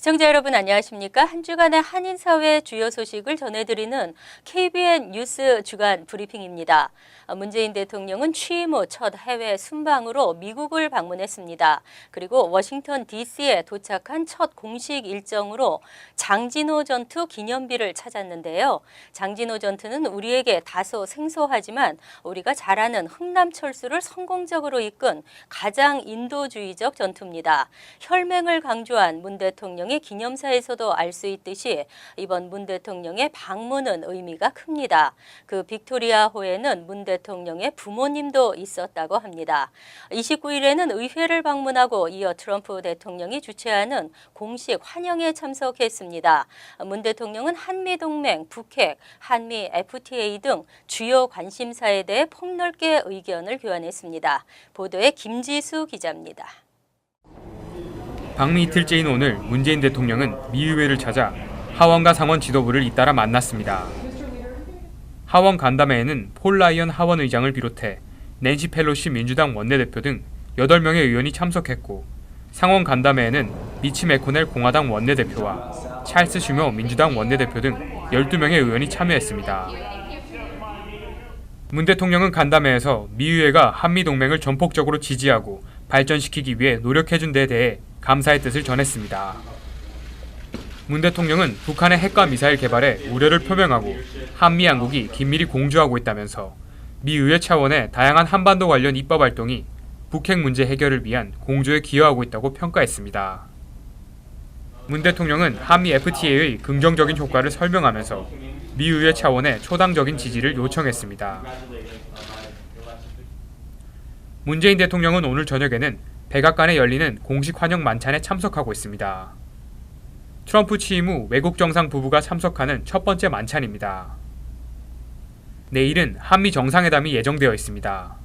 시청자 여러분 안녕하십니까? 한 주간의 한인사회 주요 소식을 전해드리는 KBN 뉴스 주간 브리핑입니다. 문재인 대통령은 취임 후 첫 해외 순방으로 미국을 방문했습니다. 그리고 워싱턴 DC에 도착한 첫 공식 일정으로 장진호 전투 기념비를 찾았는데요. 장진호 전투는 우리에게 다소 생소하지만 우리가 잘 아는 흥남철수를 성공적으로 이끈 가장 인도주의적 전투입니다. 혈맹을 강조한 문 대통령의 기념사에서도 알 수 있듯이 이번 문 대통령의 방문은 의미가 큽니다. 그 빅토리아호에는 문 대통령의 부모님도 있었다고 합니다. 29일에는 의회를 방문하고 이어 트럼프 대통령이 주최하는 공식 환영에 참석했습니다. 문 대통령은 한미동맹, 북핵, 한미 FTA 등 주요 관심사에 대해 폭넓게 의견을 교환했습니다. 보도에 김지수 기자입니다. 방미 이틀째인 오늘 문재인 대통령은 미의회를 찾아 하원과 상원 지도부를 잇따라 만났습니다. 하원 간담회에는 폴 라이언 하원 의장을 비롯해 낸시 펠로시 민주당 원내대표 등 8명의 의원이 참석했고, 상원 간담회에는 미치 매코넬 공화당 원내대표와 찰스 슈머 민주당 원내대표 등 12명의 의원이 참여했습니다. 문 대통령은 간담회에서 미의회가 한미동맹을 전폭적으로 지지하고 발전시키기 위해 노력해준 데 대해 감사의 뜻을 전했습니다. 문 대통령은 북한의 핵과 미사일 개발에 우려를 표명하고 한미 양국이 긴밀히 공조하고 있다면서 미의회 차원의 다양한 한반도 관련 입법 활동이 북핵 문제 해결을 위한 공조에 기여하고 있다고 평가했습니다. 문 대통령은 한미 FTA의 긍정적인 효과를 설명하면서 미의회 차원의 초당적인 지지를 요청했습니다. 문재인 대통령은 오늘 저녁에는 백악관에 열리는 공식 환영 만찬에 참석하고 있습니다. 트럼프 취임 후 외국 정상 부부가 참석하는 첫 번째 만찬입니다. 내일은 한미 정상회담이 예정되어 있습니다.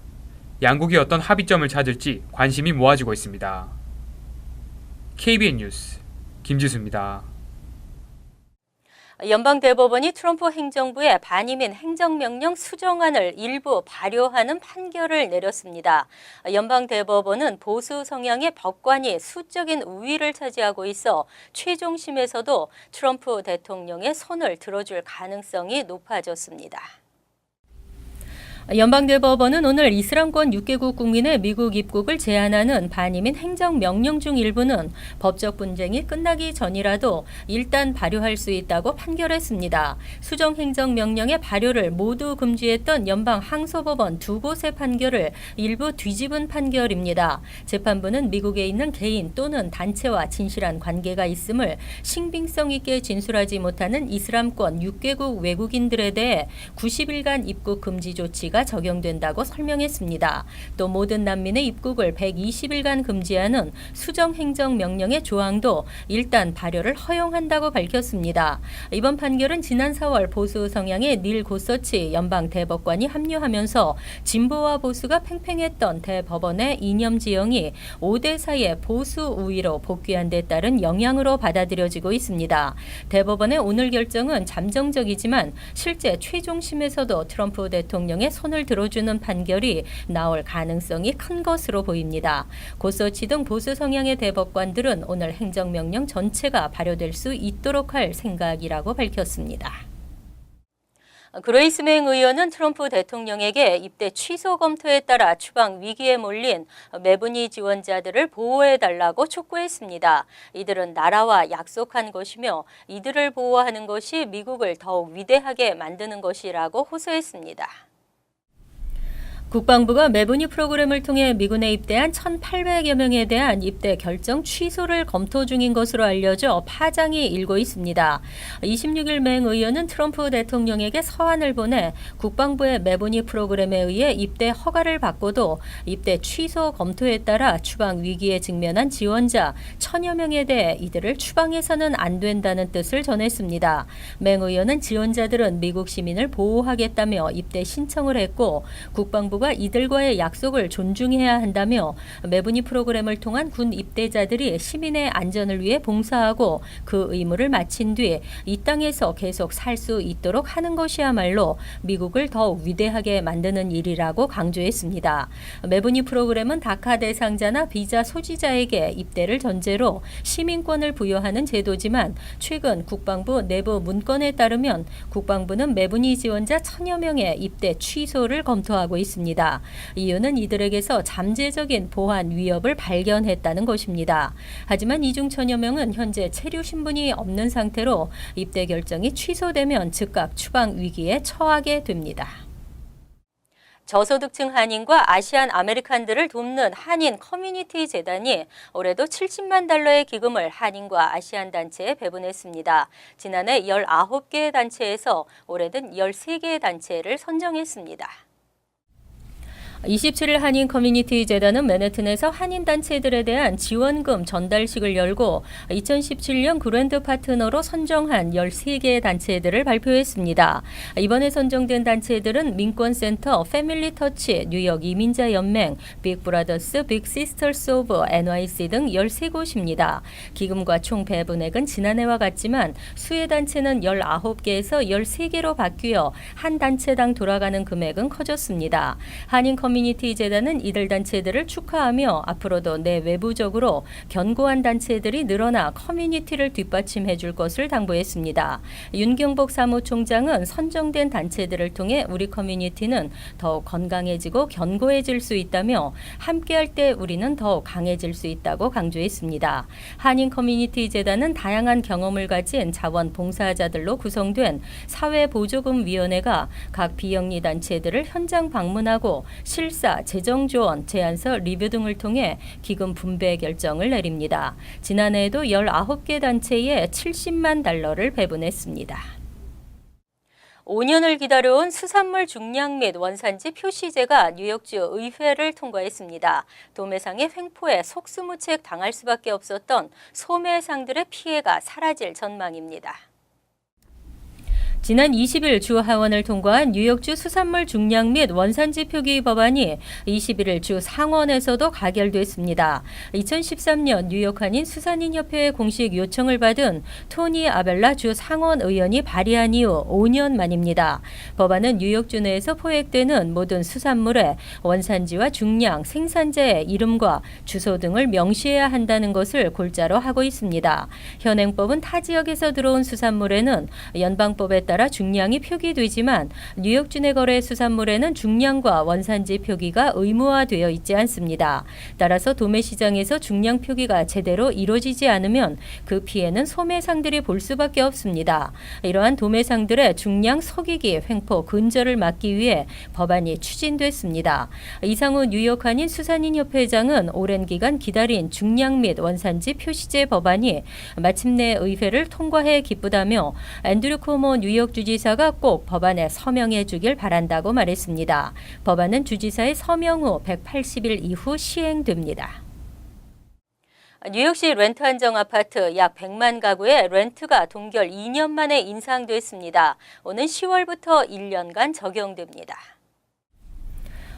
양국이 어떤 합의점을 찾을지 관심이 모아지고 있습니다. KBN 뉴스 김지수입니다. 연방대법원이 트럼프 행정부의 반이민 행정명령 수정안을 일부 발효하는 판결을 내렸습니다. 연방대법원은 보수 성향의 법관이 수적인 우위를 차지하고 있어 최종심에서도 트럼프 대통령의 손을 들어줄 가능성이 높아졌습니다. 연방대법원은 오늘 이슬람권 6개국 국민의 미국 입국을 제한하는 반이민 행정명령 중 일부는 법적 분쟁이 끝나기 전이라도 일단 발효할 수 있다고 판결했습니다. 수정행정명령의 발효를 모두 금지했던 연방항소법원 2곳의 판결을 일부 뒤집은 판결입니다. 재판부는 미국에 있는 개인 또는 단체와 진실한 관계가 있음을 신빙성 있게 진술하지 못하는 이슬람권 6개국 외국인들에 대해 90일간 입국 금지 조치가 적용된다고 설명했습니다. 또 모든 난민의 입국을 120일간 금지하는 수정행정명령의 조항도 일단 발효를 허용한다고 밝혔습니다. 이번 판결은 지난 4월 보수 성향의 닐 고서치 연방대법관이 합류하면서 진보와 보수가 팽팽했던 대법원의 이념 지형이 5대4의 보수 우위로 복귀한 데 따른 영향으로 받아들여지고 있습니다. 대법원의 오늘 결정은 잠정적이지만 실제 최종심에서도 트럼프 대통령의 손을 들어주는 판결이 나올 가능성이 큰 것으로 보입니다. 고서치 등 보수 성향의 대법관들은 오늘 행정명령 전체가 발효될 수 있도록 할 생각이라고 밝혔습니다. 그레이스 맹 의원은 트럼프 대통령에게 입대 취소 검토에 따라 추방 위기에 몰린 메브니 지원자들을 보호해달라고 촉구했습니다. 이들은 나라와 약속한 것이며 이들을 보호하는 것이 미국을 더욱 위대하게 만드는 것이라고 호소했습니다. 국방부가 메브니 프로그램을 통해 미군에 입대한 1,800여 명에 대한 입대 결정 취소를 검토 중인 것으로 알려져 파장이 일고 있습니다. 26일 맹 의원은 트럼프 대통령에게 서한을 보내 국방부의 메브니 프로그램에 의해 입대 허가를 받고도 입대 취소 검토에 따라 추방 위기에 직면한 지원자 1,000여 명에 대해 이들을 추방해서는 안 된다는 뜻을 전했습니다. 맹 의원은 지원자들은 미국 시민을 보호하겠다며 입대 신청을 했고, 국방부 정부가 이들과의 약속을 존중해야 한다며 매분위 프로그램을 통한 군 입대자들이 시민의 안전을 위해 봉사하고 그 의무를 마친 뒤 이 땅에서 계속 살 수 있도록 하는 것이야말로 미국을 더 위대하게 만드는 일이라고 강조했습니다. 매분위 프로그램은 다카 대상자나 비자 소지자에게 입대를 전제로 시민권을 부여하는 제도지만 최근 국방부 내부 문건에 따르면 국방부는 매분위 지원자 1,000여 명의 입대 취소를 검토하고 있습니다. 이유는 이들에게서 잠재적인 보안 위협을 발견했다는 것입니다. 하지만 이 중 1,000여 명은 현재 체류 신분이 없는 상태로 입대 결정이 취소되면 즉각 추방 위기에 처하게 됩니다. 저소득층 한인과 아시안 아메리칸들을 돕는 한인 커뮤니티 재단이 올해도 70만 달러의 기금을 한인과 아시안 단체에 배분했습니다. 지난해 19개의 단체에서 올해는 13개의 단체를 선정했습니다. 27일 한인 커뮤니티 재단은 맨해튼에서 한인 단체들에 대한 지원금 전달식을 열고 2017년 그랜드 파트너로 선정한 13개의 단체들을 발표했습니다. 이번에 선정된 단체들은 민권센터, 패밀리터치, 뉴욕 이민자 연맹, 빅브라더스, 빅시스터스 오브 NYC 등 13곳입니다. 기금과 총 배분액은 지난해와 같지만 수혜 단체는 19개에서 13개로 바뀌어 한 단체당 돌아가는 금액은 커졌습니다. 한인 커뮤니티 재단은 이들 단체들을 축하하며 앞으로도 내외부적으로 견고한 단체들이 늘어나 커뮤니티를 뒷받침해 줄 것을 당부했습니다. 윤경복 사무총장은 선정된 단체들을 통해 우리 커뮤니티는 더욱 건강해지고 견고해질 수 있다며 함께할 때 우리는 더욱 강해질 수 있다고 강조했습니다. 한인 커뮤니티 재단은 다양한 경험을 가진 자원봉사자들로 구성된 사회보조금위원회가 각 비영리 단체들을 현장 방문하고 실사, 재정지원, 제안서, 리뷰 등을 통해 기금 분배 결정을 내립니다. 지난해에도 19개 단체에 70만 달러를 배분했습니다. 5년을 기다려온 수산물 중량 및 원산지 표시제가 뉴욕주 의회를 통과했습니다. 도매상의 횡포에 속수무책 당할 수밖에 없었던 소매상들의 피해가 사라질 전망입니다. 지난 20일 주 하원을 통과한 뉴욕주 수산물 중량 및 원산지 표기 법안이 21일 주 상원에서도 가결됐습니다. 2013년 뉴욕 한인 수산인협회의 공식 요청을 받은 토니 아벨라 주 상원 의원이 발의한 이후 5년 만입니다. 법안은 뉴욕주 내에서 포획되는 모든 수산물의 원산지와 중량, 생산자의 이름과 주소 등을 명시해야 한다는 것을 골자로 하고 있습니다. 현행법은 타 지역에서 들어온 수산물에는 연방법에 따라 중량이 표기되지만 뉴욕주 내 거래 수산물에는 중량과 원산지 표기가 의무화되어 있지 않습니다. 따라서 도매시장에서 중량 표기가 제대로 이루어지지 않으면 그 피해는 소매상들이 볼 수밖에 없습니다. 이러한 도매상들의 중량 속이기, 횡포, 근절을 막기 위해 법안이 추진됐습니다. 이상우 뉴욕 한인 수산인협회장은 오랜 기간 기다린 중량 및 원산지 표시제 법안이 마침내 의회를 통과해 기쁘다며 앤드류 코모 뉴욕 주지사가 꼭 법안에 서명해 주길 바란다고 말했습니다. 법안은 주지사의 서명 후 180일 이후 시행됩니다. 뉴욕시 렌트 한정 아파트 약 100만 가구의 렌트가 동결 2년 만에 인상됐습니다. 오는 10월부터 1년간 적용됩니다.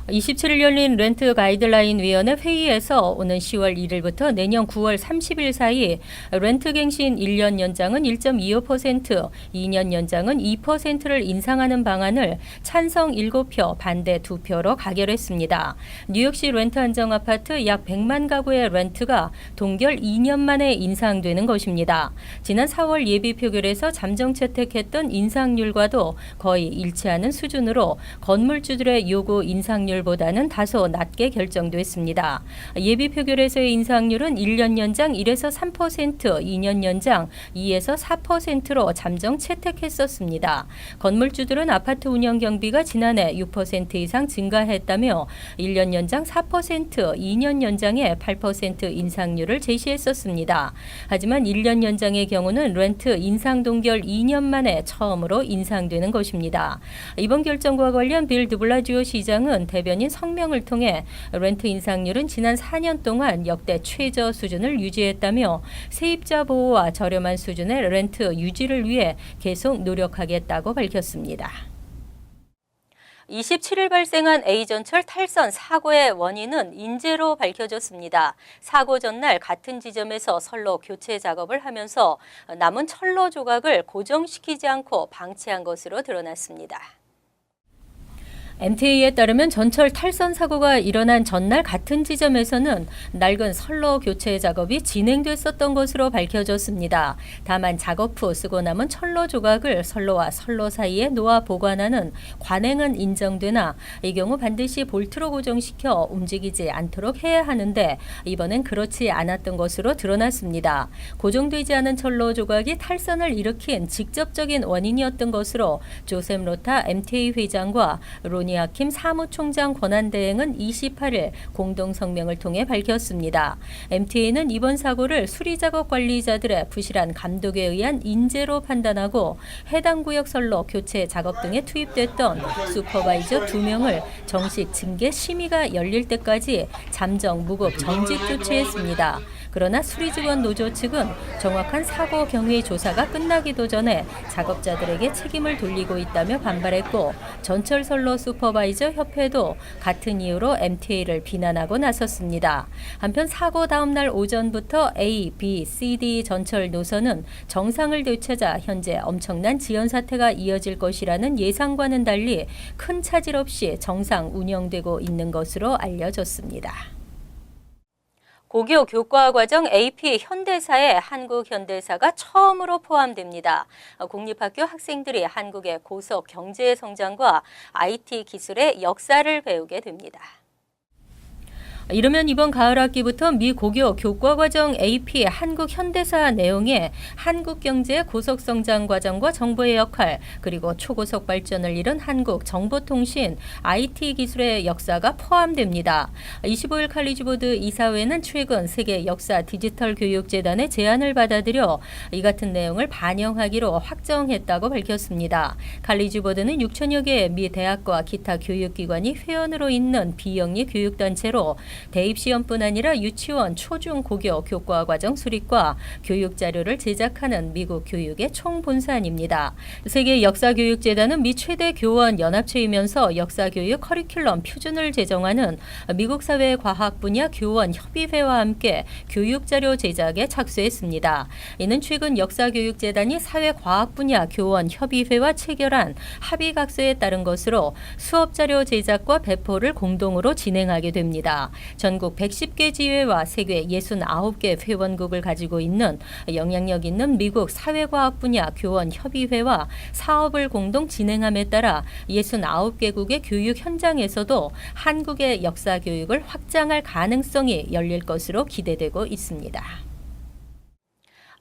27일 열린 렌트 가이드라인 위원회 회의에서 오는 10월 1일부터 내년 9월 30일 사이 렌트 갱신 1년 연장은 1.25%, 2년 연장은 2%를 인상하는 방안을 찬성 7표, 반대 2표로 가결했습니다. 뉴욕시 렌트 한정 아파트 약 100만 가구의 렌트가 동결 2년 만에 인상되는 것입니다. 지난 4월 예비 표결에서 잠정 채택했던 인상률과도 거의 일치하는 수준으로 건물주들의 요구 인상률 보다는 다소 낮게 결정됐습니다. 예비 표결에서의 인상률은 1년 연장 1에서 3%, 2년 연장 2에서 4%로 잠정 채택했었습니다. 건물주들은 아파트 운영 경비가 지난해 6% 이상 증가했다며 1년 연장 4%, 2년 연장에 8% 인상률을 제시했었습니다. 하지만 1년 연장의 경우는 렌트 인상 동결 2년 만에 처음으로 인상되는 것입니다. 이번 결정과 관련 빌 드블라지오 시장은 대변인 성명을 통해 렌트 인상률은 지난 4년 동안 역대 최저 수준을 유지했다며 세입자 보호와 저렴한 수준의 렌트 유지를 위해 계속 노력하겠다고 밝혔습니다. 27일 발생한 A전철 탈선 사고의 원인은 인재로 밝혀졌습니다. 사고 전날 같은 지점에서 선로 교체 작업을 하면서 남은 철로 조각을 고정시키지 않고 방치한 것으로 드러났습니다. MTA에 따르면 전철 탈선 사고가 일어난 전날 같은 지점에서는 낡은 선로 교체 작업이 진행됐었던 것으로 밝혀졌습니다. 다만 작업 후 쓰고 남은 철로 조각을 선로와 선로 사이에 놓아 보관하는 관행은 인정되나 이 경우 반드시 볼트로 고정시켜 움직이지 않도록 해야 하는데 이번엔 그렇지 않았던 것으로 드러났습니다. 고정되지 않은 철로 조각이 탈선을 일으킨 직접적인 원인이었던 것으로 조셉 로타 MTA 회장과 로니 아킴 사무총장 권한대행은 28일 공동 성명을 통해 밝혔습니다. MTA는 이번 사고를 수리작업 관리자들의 부실한 감독에 의한 인재로 판단하고 해당 구역 선로 교체 작업 등에 투입됐던 슈퍼바이저 2명을 정식 징계 심의가 열릴 때까지 잠정 무급 정직 조치했습니다. 그러나 수리직원 노조 측은 정확한 사고 경위 조사가 끝나기도 전에 작업자들에게 책임을 돌리고 있다며 반발했고 전철선로 슈퍼바이저 협회도 같은 이유로 MTA를 비난하고 나섰습니다. 한편 사고 다음 날 오전부터 A, B, C, D 전철 노선은 정상을 되찾아 현재 엄청난 지연 사태가 이어질 것이라는 예상과는 달리 큰 차질 없이 정상 운영되고 있는 것으로 알려졌습니다. 고교 교과 과정 AP 현대사에 한국현대사가 처음으로 포함됩니다. 공립학교 학생들이 한국의 고속 경제 성장과 IT 기술의 역사를 배우게 됩니다. 이르면 이번 가을 학기부터 미 고교 교과과정 AP 한국 현대사 내용에 한국 경제의 고속 성장 과정과 정보의 역할, 그리고 초고속 발전을 이룬 한국 정보통신 IT 기술의 역사가 포함됩니다. 25일 칼리지보드 이사회는 최근 세계 역사 디지털 교육재단의 제안을 받아들여 이 같은 내용을 반영하기로 확정했다고 밝혔습니다. 칼리지보드는 6천여 개의 미 대학과 기타 교육기관이 회원으로 있는 비영리 교육단체로 대입시험뿐 아니라 유치원, 초중, 고교, 교과과정 수립과 교육자료를 제작하는 미국 교육의 총본산입니다. 세계 역사교육재단은 미 최대 교원 연합체이면서 역사교육 커리큘럼 표준을 제정하는 미국 사회 과학 분야 교원 협의회와 함께 교육자료 제작에 착수했습니다. 이는 최근 역사교육재단이 사회과학 분야 교원 협의회와 체결한 합의각서에 따른 것으로 수업자료 제작과 배포를 공동으로 진행하게 됩니다. 전국 110개 지회와 세계 69개 회원국을 가지고 있는 영향력 있는 미국 사회과학 분야 교원 협의회와 사업을 공동 진행함에 따라 69개국의 교육 현장에서도 한국의 역사 교육을 확장할 가능성이 열릴 것으로 기대되고 있습니다.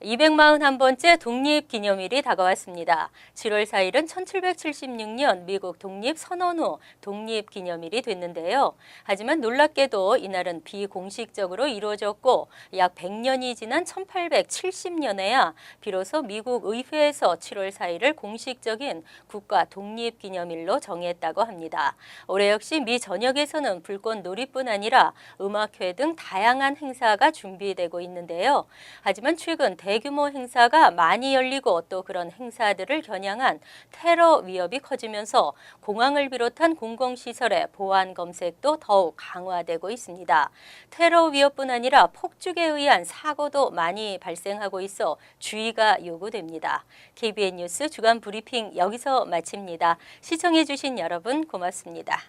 241번째 독립기념일이 다가왔습니다. 7월 4일은 1776년 미국 독립선언 후 독립기념일이 됐는데요. 하지만 놀랍게도 이날은 비공식적으로 이루어졌고 약 100년이 지난 1870년에야 비로소 미국 의회에서 7월 4일을 공식적인 국가 독립기념일로 정했다고 합니다. 올해 역시 미 전역에서는 불꽃 놀이뿐 아니라 음악회 등 다양한 행사가 준비되고 있는데요. 하지만 최근 대규모 행사가 많이 열리고 또 그런 행사들을 겨냥한 테러 위협이 커지면서 공항을 비롯한 공공시설의 보안 검색도 더욱 강화되고 있습니다. 테러 위협뿐 아니라 폭죽에 의한 사고도 많이 발생하고 있어 주의가 요구됩니다. KBN 뉴스 주간 브리핑 여기서 마칩니다. 시청해 주신 여러분 고맙습니다.